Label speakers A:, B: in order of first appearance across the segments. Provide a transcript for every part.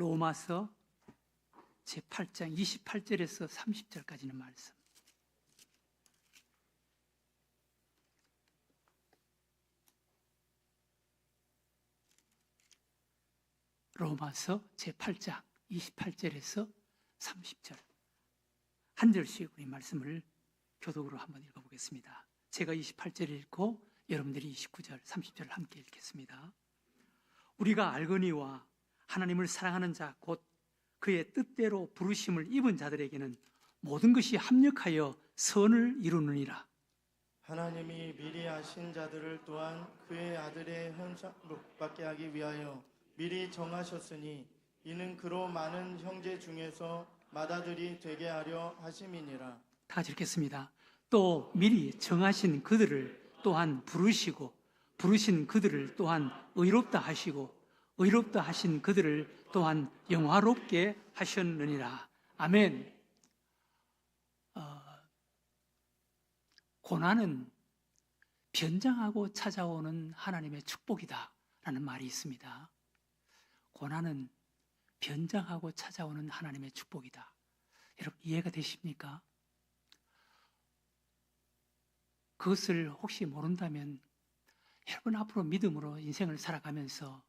A: 로마서 제8장 28절에서 30절까지는 말씀. 로마서 제8장 28절에서 30절. 한 절씩 우리 말씀을 교독으로 한번 읽어보겠습니다. 제가 28절 읽고 여러분들이 29절, 30절을 함께 읽겠습니다. 우리가 알거니와 하나님을 사랑하는 자 곧 그의 뜻대로 부르심을 입은 자들에게는 모든 것이 합력하여 선을 이루느니라.
B: 하나님이 미리 아신 자들을 또한 그의 아들의 형상록 받게 하기 위하여 미리 정하셨으니 이는 그로 많은 형제 중에서 맏아들이 되게 하려 하심이니라.
A: 다 같이 읽겠습니다. 또 미리 정하신 그들을 또한 부르시고 부르신 그들을 또한 의롭다 하시고 의롭다 하신 그들을 또한 영화롭게 하셨느니라. 아멘. 고난은 변장하고 찾아오는 하나님의 축복이다 라는 말이 있습니다. 고난은 변장하고 찾아오는 하나님의 축복이다. 여러분 이해가 되십니까? 그것을 혹시 모른다면 여러분 앞으로 믿음으로 인생을 살아가면서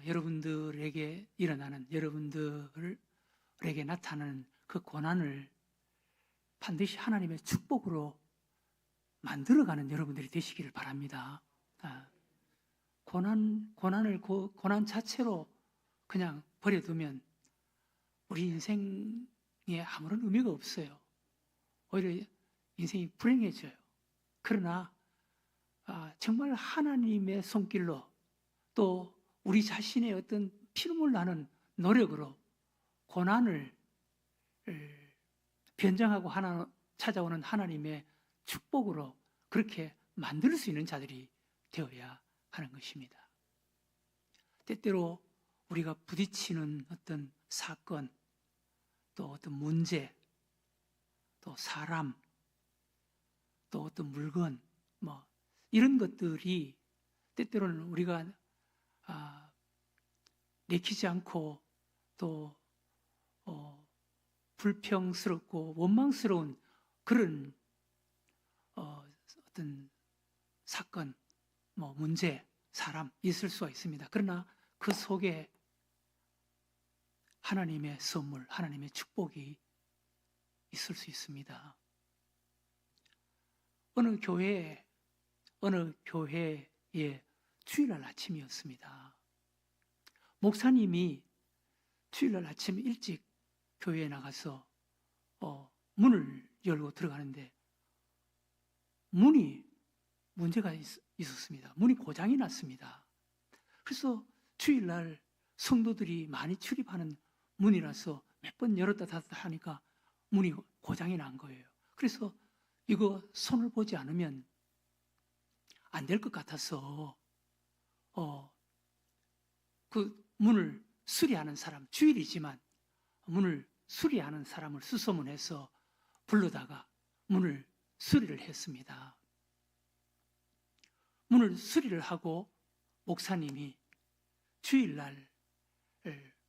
A: 여러분들에게 일어나는, 여러분들에게 나타나는 그 고난을 반드시 하나님의 축복으로 만들어가는 여러분들이 되시기를 바랍니다. 고난 자체로 그냥 버려두면 우리 인생에 아무런 의미가 없어요. 오히려 인생이 불행해져요. 그러나 정말 하나님의 손길로 또 우리 자신의 어떤 피눈물 나는 노력으로 고난을 변장하고 찾아오는 하나님의 축복으로 그렇게 만들 수 있는 자들이 되어야 하는 것입니다. 때때로 우리가 부딪히는 어떤 사건, 또 어떤 문제, 또 사람, 또 어떤 물건, 이런 것들이 때때로는 우리가 내키지 않고 또 불평스럽고 원망스러운 그런 어떤 사건, 문제, 사람 있을 수가 있습니다. 그러나 그 속에 하나님의 선물, 하나님의 축복이 있을 수 있습니다. 어느 교회의 주일날 아침이었습니다. 목사님이 주일날 아침 일찍 교회에 나가서 문을 열고 들어가는데 문이 문제가 있었습니다. 문이 고장이 났습니다. 그래서 주일날 성도들이 많이 출입하는 문이라서 몇 번 열었다 닫았다 하니까 문이 고장이 난 거예요. 그래서 이거 손을 보지 않으면 안 될 것 같아서 그 문을 수리하는 사람, 주일이지만 문을 수리하는 사람을 수소문해서 불러다가 문을 수리를 했습니다. 문을 수리를 하고 목사님이 주일날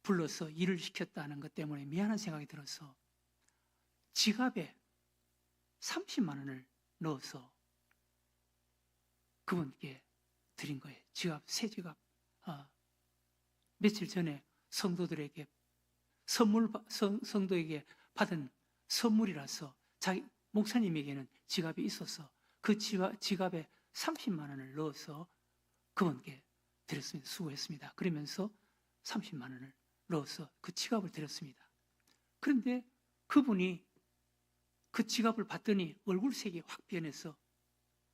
A: 불러서 일을 시켰다는 것 때문에 미안한 생각이 들어서 지갑에 30만 원을 넣어서 그분께 드린 거예요. 새 지갑. 며칠 전에 성도들에게 성도에게 받은 선물이라서 자기 목사님에게는 지갑이 있어서 그 지갑에 30만 원을 넣어서 그분께 드렸습니다. 수고했습니다. 그러면서 30만 원을 넣어서 그 지갑을 드렸습니다. 그런데 그분이 그 지갑을 봤더니 얼굴색이 확 변해서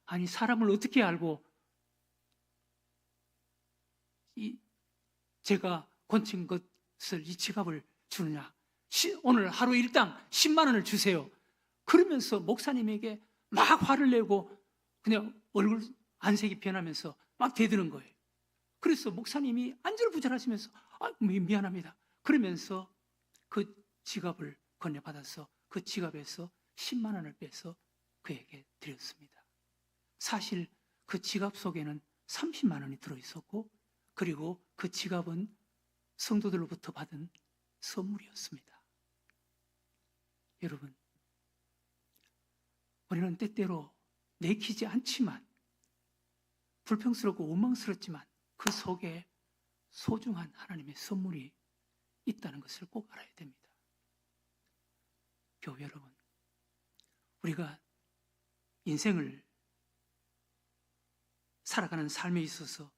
A: 아니 사람을 어떻게 알고 제가 건친 것을 이 지갑을 주느냐, 오늘 하루 일당 10만 원을 주세요. 그러면서 목사님에게 막 화를 내고 그냥 얼굴 안색이 변하면서 막 대드는 거예요. 그래서 목사님이 안절부절하시면서 미안합니다. 그러면서 그 지갑을 건네받아서 그 지갑에서 10만 원을 빼서 그에게 드렸습니다. 사실 그 지갑 속에는 30만 원이 들어있었고 그리고 그 지갑은 성도들로부터 받은 선물이었습니다. 여러분, 우리는 때때로 내키지 않지만, 불평스럽고 원망스럽지만 그 속에 소중한 하나님의 선물이 있다는 것을 꼭 알아야 됩니다. 교회 여러분, 우리가 인생을 살아가는 삶에 있어서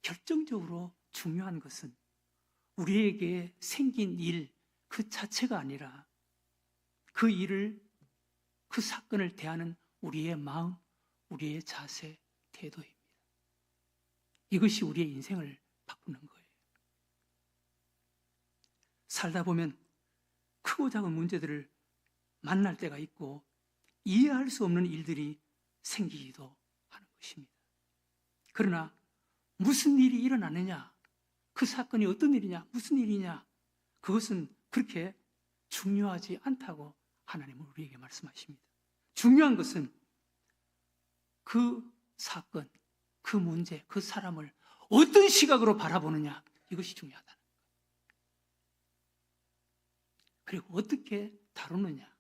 A: 결정적으로 중요한 것은 우리에게 생긴 일 그 자체가 아니라 그 일을, 그 사건을 대하는 우리의 마음, 우리의 자세, 태도입니다. 이것이 우리의 인생을 바꾸는 거예요. 살다 보면 크고 작은 문제들을 만날 때가 있고 이해할 수 없는 일들이 생기기도 하는 것입니다. 그러나 무슨 일이 일어나느냐, 그 사건이 어떤 일이냐, 무슨 일이냐, 그것은 그렇게 중요하지 않다고 하나님은 우리에게 말씀하십니다. 중요한 것은 그 사건, 그 문제, 그 사람을 어떤 시각으로 바라보느냐, 이것이 중요하다는 거예요. 그리고 어떻게 다루느냐,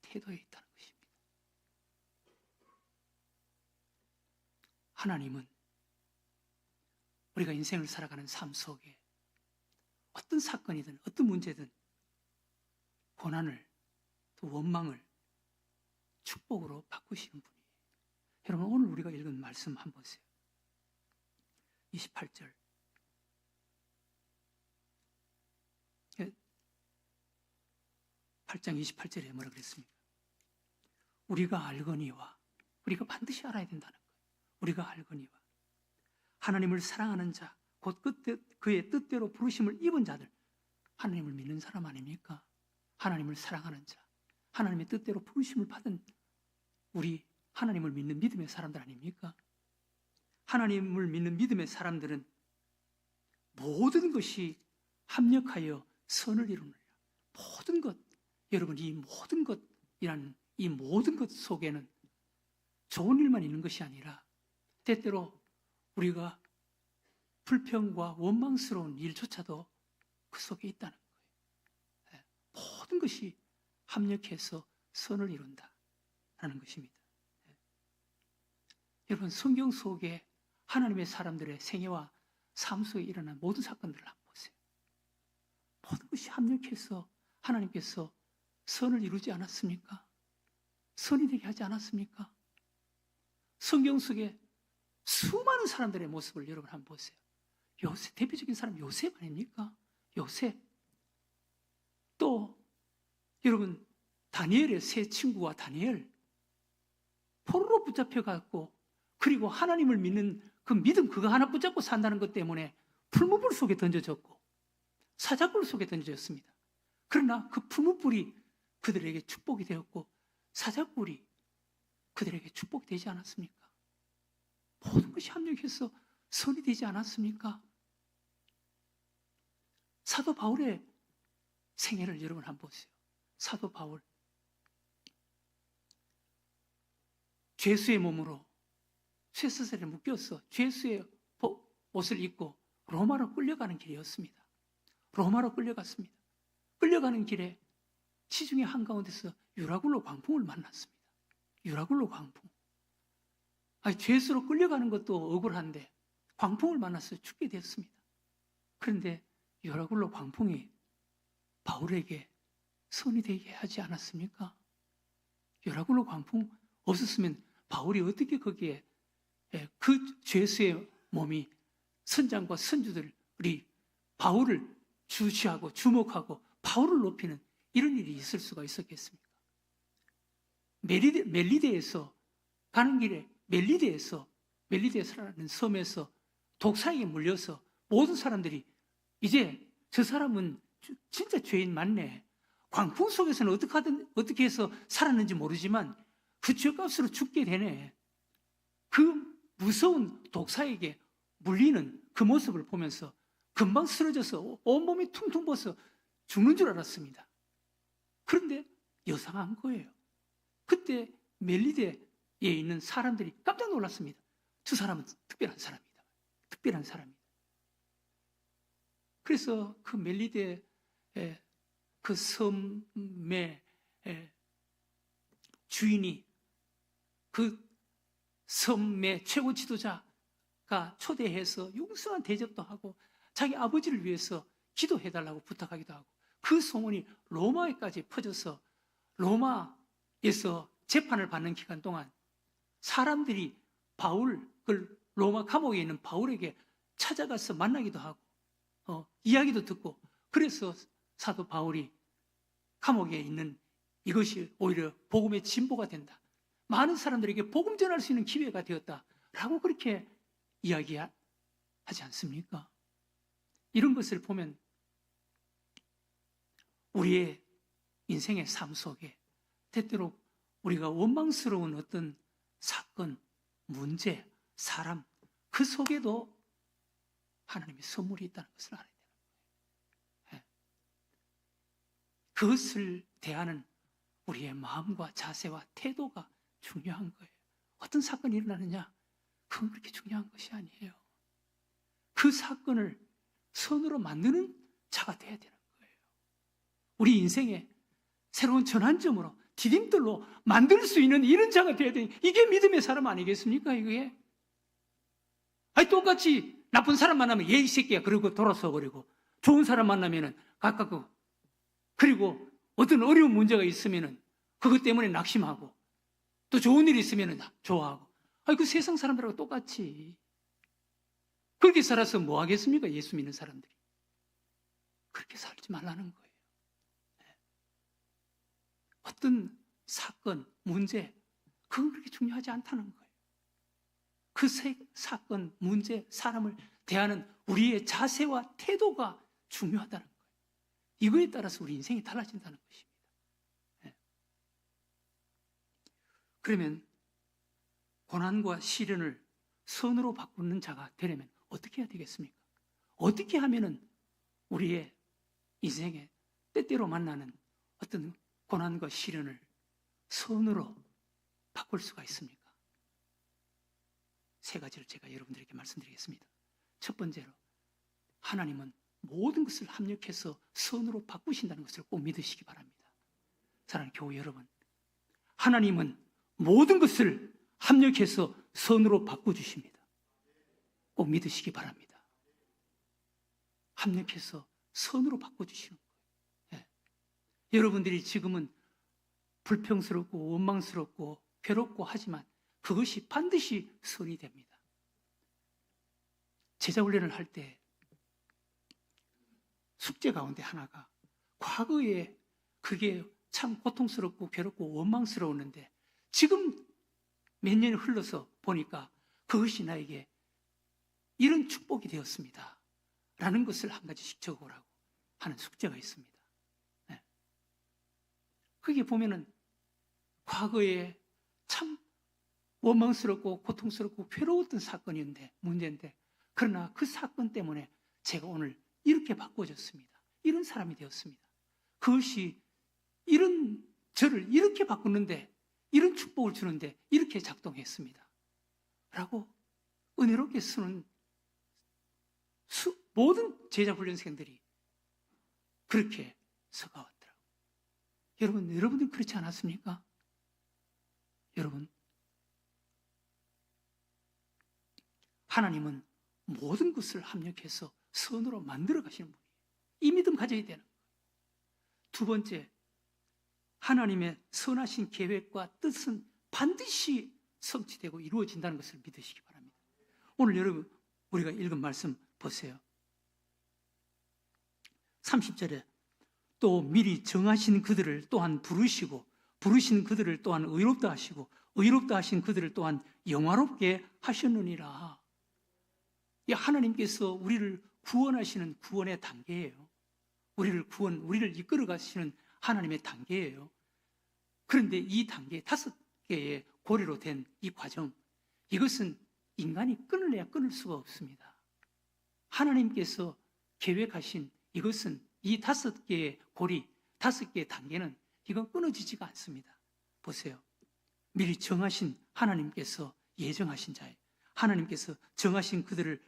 A: 태도에 있다는 것입니다. 하나님은 우리가 인생을 살아가는 삶 속에 어떤 사건이든 어떤 문제든 고난을, 또 원망을 축복으로 바꾸시는 분이에요. 여러분, 오늘 우리가 읽은 말씀 한번 보세요. 28절. 8장 28절에 뭐라 그랬습니까? 우리가 알거니와, 우리가 반드시 알아야 된다는 거예요. 우리가 알거니와 하나님을 사랑하는 자, 곧 그의 뜻대로 부르심을 입은 자들, 하나님을 믿는 사람 아닙니까? 하나님을 사랑하는 자, 하나님의 뜻대로 부르심을 받은 우리 하나님을 믿는 믿음의 사람들 아닙니까? 하나님을 믿는 믿음의 사람들은 모든 것이 합력하여 선을 이루느라. 모든 것, 여러분, 이 모든 것이라는 이 모든 것 속에는 좋은 일만 있는 것이 아니라 때때로 우리가 불평과 원망스러운 일조차도 그 속에 있다는 거예요. 모든 것이 합력해서 선을 이룬다라는 것입니다. 여러분, 성경 속에 하나님의 사람들의 생애와 삶 속에 일어난 모든 사건들을 한번 보세요. 모든 것이 합력해서 하나님께서 선을 이루지 않았습니까? 선이 되게 하지 않았습니까? 성경 속에 수많은 사람들의 모습을 여러분 한번 보세요. 요셉, 대표적인 사람 요셉 아닙니까? 요셉. 또 여러분, 다니엘의 세 친구와 다니엘, 포로로 붙잡혀갖고, 그리고 하나님을 믿는 그 믿음 그거 하나 붙잡고 산다는 것 때문에 풀무불 속에 던져졌고 사자굴 속에 던져졌습니다. 그러나 그 풀무불이 그들에게 축복이 되었고 사자굴이 그들에게 축복이 되지 않았습니까? 모든 것이 합력해서 선이 되지 않았습니까? 사도 바울의 생애를 여러분 한번 보세요. 사도 바울, 죄수의 몸으로 쇠사슬에 묶여서 죄수의 옷을 입고 로마로 끌려가는 길이었습니다. 로마로 끌려갔습니다. 끌려가는 길에 지중해 한가운데서 유라굴로 광풍을 만났습니다. 유라굴로 광풍. 죄수로 끌려가는 것도 억울한데 광풍을 만나서 죽게 됐습니다. 그런데 유라굴로 광풍이 바울에게 선이 되게 하지 않았습니까? 유라굴로 광풍 없었으면 바울이 어떻게 거기에 그 죄수의 몸이 선장과 선주들이 바울을 주시하고 주목하고 바울을 높이는 이런 일이 있을 수가 있었겠습니까? 멜리데에서 가는 길에 멜리데스라는 섬에서 독사에게 물려서 모든 사람들이 이제 저 사람은 진짜 죄인 맞네. 광풍 속에서는 어떻게 해서 살았는지 모르지만 그 죄값으로 죽게 되네. 그 무서운 독사에게 물리는 그 모습을 보면서 금방 쓰러져서 온몸이 퉁퉁 부어서 죽는 줄 알았습니다. 그런데 여상한 거예요. 그때 멜리데에 있는 사람들이 깜짝 놀랐습니다. 저 사람은 특별한 사람이다. 특별한 사람이다. 그래서 그 멜리데 그 섬의 주인이 그 섬의 최고 지도자가 초대해서 융숭한 대접도 하고 자기 아버지를 위해서 기도해달라고 부탁하기도 하고, 그 소문이 로마에까지 퍼져서 로마에서 재판을 받는 기간 동안 사람들이 그 로마 감옥에 있는 바울에게 찾아가서 만나기도 하고 이야기도 듣고, 그래서 사도 바울이 감옥에 있는 이것이 오히려 복음의 진보가 된다, 많은 사람들에게 복음 전할 수 있는 기회가 되었다라고 그렇게 이야기하지 않습니까? 이런 것을 보면 우리의 인생의 삶 속에 때때로 우리가 원망스러운 어떤 사건, 문제, 사람, 그 속에도 하나님의 선물이 있다는 것을 알아야 되는 거예요. 그것을 대하는 우리의 마음과 자세와 태도가 중요한 거예요. 어떤 사건이 일어나느냐, 그건 그렇게 중요한 것이 아니에요. 그 사건을 선으로 만드는 자가 돼야 되는 거예요. 우리 인생의 새로운 전환점으로, 디딤돌로 만들 수 있는 이런 자가 돼야 되는, 이게 믿음의 사람 아니겠습니까? 이게 똑같이 나쁜 사람 만나면 얘 이 새끼야 그러고 돌아서 버리고, 좋은 사람 만나면은 가깝고, 그리고 어떤 어려운 문제가 있으면은 그것 때문에 낙심하고, 또 좋은 일이 있으면은 좋아하고, 그 세상 사람들하고 똑같이 그렇게 살아서 뭐 하겠습니까? 예수 믿는 사람들이 그렇게 살지 말라는 거예요. 어떤 사건, 문제, 그건 그렇게 중요하지 않다는 거예요. 그 사건, 문제, 사람을 대하는 우리의 자세와 태도가 중요하다는 거예요. 이거에 따라서 우리 인생이 달라진다는 것입니다. 그러면 고난과 시련을 선으로 바꾸는 자가 되려면 어떻게 해야 되겠습니까? 어떻게 하면은 우리의 인생에 때때로 만나는 어떤 고난과 시련을 선으로 바꿀 수가 있습니까? 세 가지를 제가 여러분들에게 말씀드리겠습니다. 첫 번째로, 하나님은 모든 것을 합력해서 선으로 바꾸신다는 것을 꼭 믿으시기 바랍니다. 사랑하는 교회 여러분, 하나님은 모든 것을 합력해서 선으로 바꿔주십니다. 꼭 믿으시기 바랍니다. 합력해서 선으로 바꿔주시는 거예요. 여러분들이 지금은 불평스럽고 원망스럽고 괴롭고 하지만 그것이 반드시 선이 됩니다. 제자훈련을 할 때 숙제 가운데 하나가, 과거에 그게 참 고통스럽고 괴롭고 원망스러웠는데 지금 몇 년이 흘러서 보니까 그것이 나에게 이런 축복이 되었습니다 라는 것을 한 가지씩 적어오라고 하는 숙제가 있습니다. 그게 보면은 과거에 참 원망스럽고 고통스럽고 괴로웠던 사건이었는데, 문제인데, 그러나 그 사건 때문에 제가 오늘 이렇게 바꿔졌습니다. 이런 사람이 되었습니다. 그것이 저를 이렇게 바꾸는데, 이런 축복을 주는데 이렇게 작동했습니다 라고 은혜롭게 쓰는 모든 제자훈련생들이 그렇게 써가왔더라고요. 여러분들 그렇지 않았습니까? 여러분, 하나님은 모든 것을 합력해서 선으로 만들어 가시는 분이에요. 이 믿음 가져야 되는 거예요. 두 번째, 하나님의 선하신 계획과 뜻은 반드시 성취되고 이루어진다는 것을 믿으시기 바랍니다. 오늘 여러분 우리가 읽은 말씀 보세요. 30절에 또 미리 정하신 그들을 또한 부르시고, 부르신 그들을 또한 의롭다 하시고, 의롭다 하신 그들을 또한 영화롭게 하셨느니라. 이 하나님께서 우리를 구원하시는 구원의 단계예요. 우리를 이끌어 가시는 하나님의 단계예요. 그런데 이 단계, 5개의 고리로 된 이 과정, 이것은 인간이 끊을래야 끊을 수가 없습니다. 하나님께서 계획하신 이것은, 이 5개의 고리, 5개의 단계는 이건 끊어지지가 않습니다. 보세요. 미리 정하신 하나님께서 예정하신 자예요. 하나님께서 정하신 그들을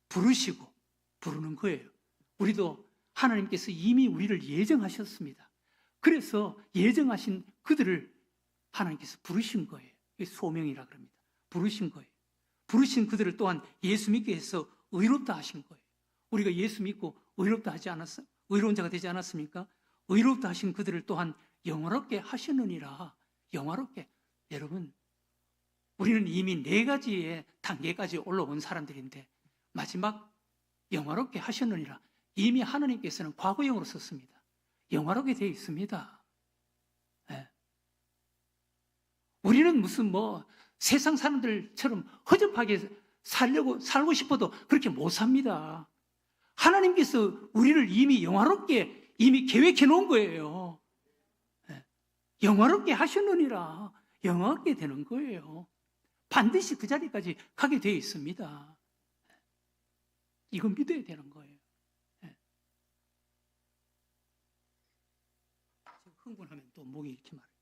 A: 부르시고, 부르는 거예요. 우리도 하나님께서 이미 우리를 예정하셨습니다. 그래서 예정하신 그들을 하나님께서 부르신 거예요. 이게 소명이라 그럽니다. 부르신 거예요. 부르신 그들을 또한 예수 믿게 해서 의롭다 하신 거예요. 우리가 예수 믿고 의롭다 하지 않았어? 의로운 자가 되지 않았습니까? 의롭다 하신 그들을 또한 영화롭게 하시느니라. 영화롭게. 여러분, 우리는 이미 4가지의 단계까지 올라온 사람들인데 마지막 영화롭게 하셨느니라. 이미 하나님께서는 과거형으로 썼습니다. 영화롭게 되어 있습니다. 네. 우리는 무슨 세상 사람들처럼 허접하게 살고 싶어도 그렇게 못 삽니다. 하나님께서 우리를 이미 영화롭게 이미 계획해 놓은 거예요. 네. 영화롭게 하셨느니라. 영화롭게 되는 거예요. 반드시 그 자리까지 가게 되어 있습니다. 이건 믿어야 되는 거예요. 네. 흥분하면 또 목이 이렇게 말해요.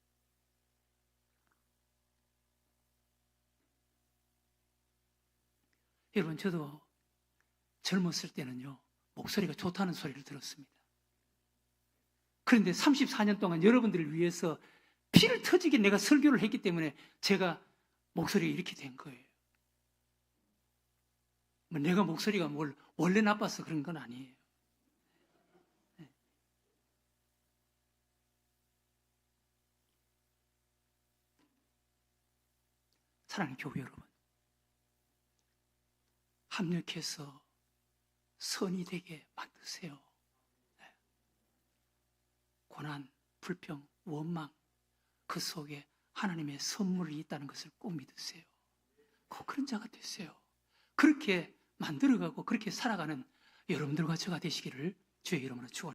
A: 여러분, 저도 젊었을 때는요, 목소리가 좋다는 소리를 들었습니다. 그런데 34년 동안 여러분들을 위해서 피를 터지게 내가 설교를 했기 때문에 제가 목소리가 이렇게 된 거예요. 내가 목소리가 원래 나빠서 그런 건 아니에요. 네. 사랑하는 교회 여러분, 합력해서 선이 되게 만드세요. 네. 고난, 불평, 원망, 그 속에 하나님의 선물이 있다는 것을 꼭 믿으세요. 꼭 그런 자가 되세요. 그렇게 만들어가고 그렇게 살아가는 여러분들과 저가 되시기를 주의 이름으로 축원합니다.